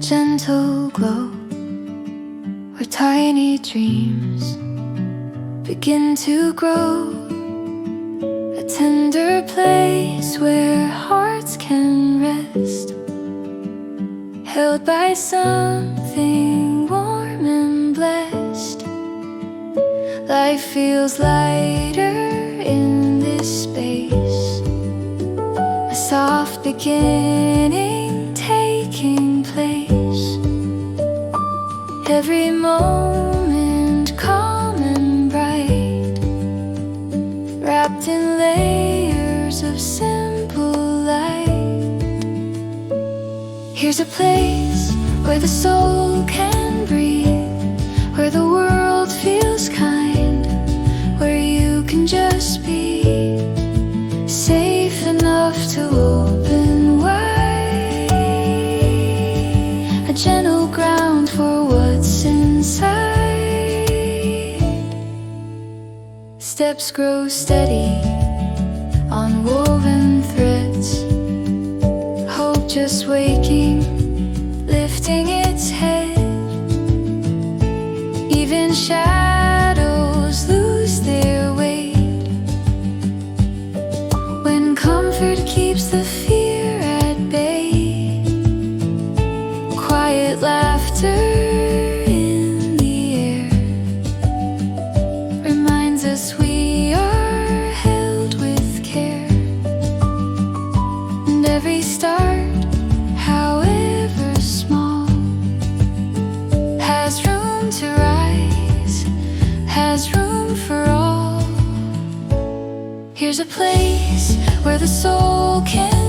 gentle glow, where tiny dreams begin to grow. A tender place where hearts can rest, held by something warm and blessed. Life feels lighter in this space, a soft beginning taking place. Every moment calm and bright, wrapped in layers of simple light. Here's a place where the soul can breathe, where the world feels kind, where you can just be safe enough to open wide. A gentle ground for what's inside. Steps grow steady on woven threads, hope just waking, lifting its head. Even shadows lose their weight when comfort keeps the fear at bay. Quiet laughter in the air reminds us we are held with care. And every start, however small, has room to rise, has room for all. Here's a place where the soul can